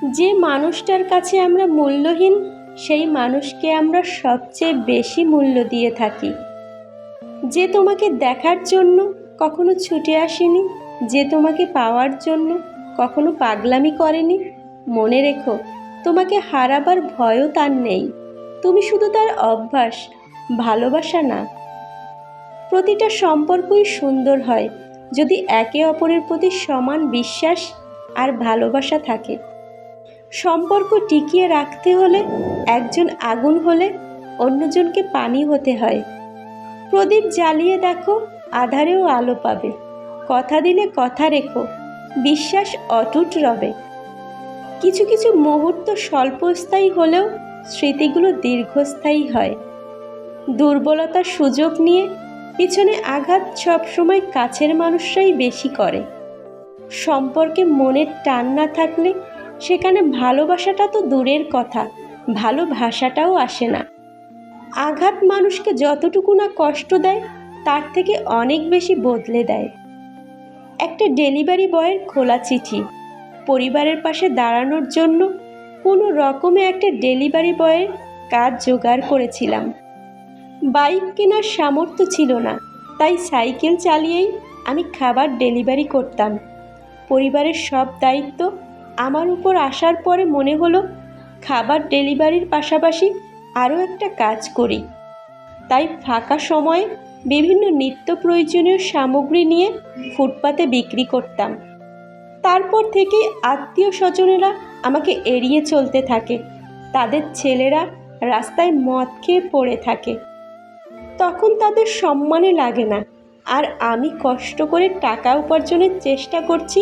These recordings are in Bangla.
যে মানুষটার কাছে আমরা মূল্যহীন, সেই মানুষকে আমরা সবচেয়ে বেশি মূল্য দিয়ে থাকি। যে তোমাকে দেখার জন্য কখনো ছুটে আসেনি, যে তোমাকে পাওয়ার জন্য কখনো পাগলামি করেনি, মনে রেখো, তোমাকে হারাবার ভয়ও তার নেই। তুমি শুধু তার অভ্যাস, ভালোবাসা না। প্রতিটা সম্পর্কই সুন্দর হয় যদি একে অপরের প্রতি সমান বিশ্বাস আর ভালোবাসা থাকে। সম্পর্ক টিকিয়ে রাখতে হলে একজন আগুন হলে অন্যজনকে পানি হতে হয়। প্রদীপ জ্বালিয়ে দেখো, আধারেও আলো পাবে। কথা দিলে কথা রেখো, বিশ্বাস অটুট রবে। কিছু কিছু মুহূর্ত স্বল্পস্থায়ী হলেও স্মৃতিগুলো দীর্ঘস্থায়ী হয়। দুর্বলতার সুযোগ নিয়ে পিছনে আঘাত সবসময় কাছের মানুষরাই বেশি করে। সম্পর্কে মনের টান না থাকলে সেখানে ভালোবাসাটা তো দূরের কথা, ভালোবাসাটাও আসে না। আঘাত মানুষকে যতটুকু না কষ্ট দেয়, তার থেকে অনেক বেশি বদলে দেয়। একটা ডেলিভারি বয়ের খোলা চিঠি। পরিবারের পাশে দাঁড়ানোর জন্য কোনো রকমে একটা ডেলিভারি বয়ের কাজ জোগাড় করেছিলাম। বাইক কেনার সামর্থ্য ছিল না, তাই সাইকেল চালিয়েই আমি খাবার ডেলিভারি করতাম। পরিবারের সব দায়িত্ব আমার উপর আসার পরে মনে হলো খাবার ডেলিভারির পাশাপাশি আরও একটা কাজ করি। তাই ফাঁকা সময়ে বিভিন্ন নিত্য প্রয়োজনীয় সামগ্রী নিয়ে ফুটপাতে বিক্রি করতাম। তারপর থেকে আত্মীয় স্বজনেরা আমাকে এড়িয়ে চলতে থাকে। তাদের ছেলেরা রাস্তায় মদ খেয়ে পড়ে থাকে। তখন তাদের সম্মানে লাগে না, আর আমি কষ্ট করে টাকা উপার্জনের চেষ্টা করছি,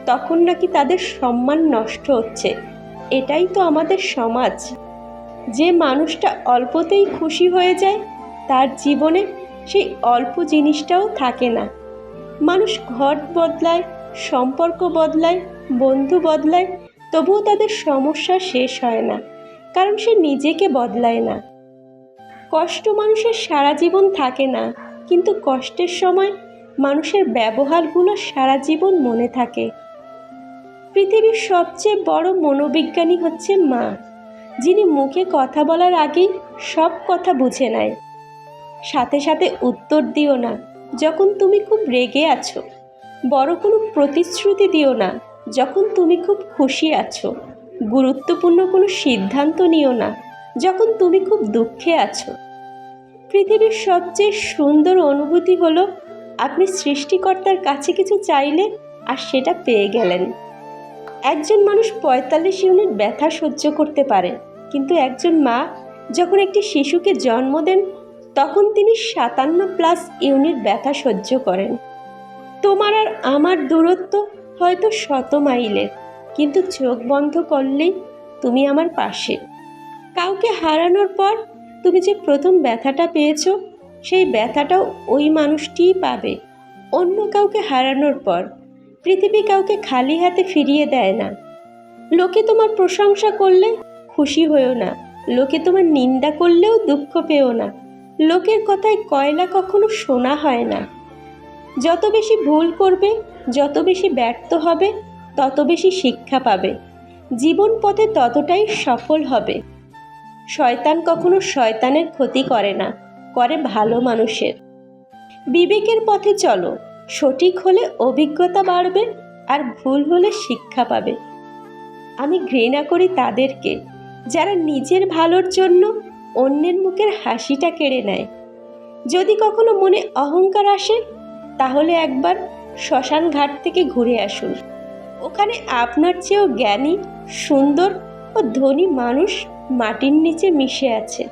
তখন নাকি তাদের সম্মান নষ্ট হচ্ছে। এটাই তো আমাদের সমাজ। যে মানুষটা অল্পতেই খুশি হয়ে যায়, তার জীবনে সেই অল্প জিনিসটাও থাকে না। মানুষ ঘর বদলায়, সম্পর্ক বদলায়, বন্ধু বদলায়, তবুও তাদের সমস্যা শেষ হয় না, কারণ সে নিজেকে বদলায় না। কষ্ট মানুষের সারা জীবন থাকে না, কিন্তু কষ্টের সময় মানুষের ব্যবহারগুলো সারা জীবন মনে থাকে। পৃথিবীর সবচেয়ে বড় মনোবিজ্ঞানী হচ্ছে মা, যিনি মুখে কথা বলার আগেই সব কথা বুঝে নেয়। সাথে সাথে উত্তর দিও না যখন তুমি খুব রেগে আছো। বড় কোনো প্রতিশ্রুতি দিও না যখন তুমি খুব খুশি আছো। গুরুত্বপূর্ণ কোনো সিদ্ধান্ত নিও না যখন তুমি খুব দুঃখে আছো। পৃথিবীর সবচেয়ে সুন্দর অনুভূতি হলো আপনি সৃষ্টিকর্তার কাছে কিছু চাইলে আর সেটা পেয়ে গেলেন। একজন মানুষ ৪৫ ইউনিট ব্যথা সহ্য করতে পারে, কিন্তু একজন মা যখন একটি শিশুকে জন্ম দেন, তখন তিনি ৫৭+ ইউনিট ব্যথা সহ্য করেন। তোমার আর আমার দূরত্ব হয়তো ১০০ মাইলের, কিন্তু চোখ বন্ধ করলেই তুমি আমার পাশে। কাউকে হারানোর পর তুমি যে প্রথম ব্যথাটা পেয়েছো, সেই ব্যথাটাও ওই মানুষটিই পাবে অন্য কাউকে হারানোর পর। পৃথিবী কাউকে খালি হাতে ফিরিয়ে দেয় না। লোকে তোমার প্রশংসা করলে খুশি হয়েও না, লোকে তোমার নিন্দা করলেও দুঃখ পেও না। লোকের কথায় কয়লা কখনো শোনা হয় না। যত বেশি ভুল করবে, যত বেশি ব্যর্থ হবে, তত বেশি শিক্ষা পাবে। জীবন পথে ততটাই সফল হবে। শয়তান কখনো শয়তানের ক্ষতি করে না, করে ভালো মানুষের। বিবেকের পথে চলো, সঠিক হলে অভিজ্ঞতা বাড়বে, আর ভুল হলে শিক্ষা পাবে। আমি ঘৃণা করি তাদেরকে যারা নিজের ভালোর জন্য অন্যের মুখের হাসিটা কেড়ে নেয়। যদি কখনো মনে অহংকার আসে, তাহলে একবার শ্মশান ঘাট থেকে ঘুরে আসুন। ওখানে আপনার চেয়েও জ্ঞানী, সুন্দর ও ধনী মানুষ মাটির নিচে মিশে আছে।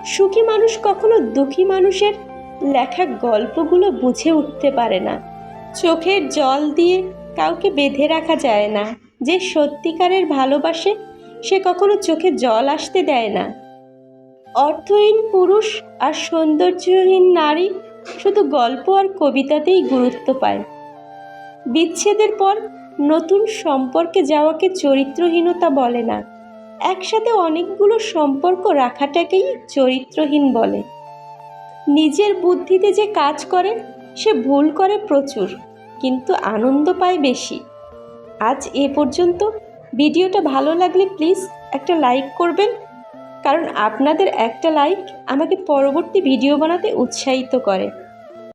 সুখী মানুষ কখনো দুঃখী মানুষের লেখা গল্পগুলো বুঝে উঠতে পারে না। চোখের জল দিয়ে কাউকে বেঁধে রাখা যায় না। যে সত্যিকারের ভালোবাসে, সে কখনো চোখে জল আসতে দেয় না। অর্থহীন পুরুষ আর সৌন্দর্যহীন নারী শুধু গল্প আর কবিতাতেই গুরুত্ব পায়। বিচ্ছেদের পর নতুন সম্পর্কে যাওয়াকে চরিত্রহীনতা বলে না। একসাথে অনেকগুলো সম্পর্ক রাখাটাকেই চরিত্রহীন বলে। নিজের বুদ্ধিতে যে কাজ করে সে ভুল করে প্রচুর, কিন্তু আনন্দ পায় বেশি। আজ এ পর্যন্ত। ভিডিওটা ভালো লাগলে প্লিজ একটা লাইক করবেন, কারণ আপনাদের একটা লাইক আমাকে পরবর্তী ভিডিও বানাতে উৎসাহিত করে।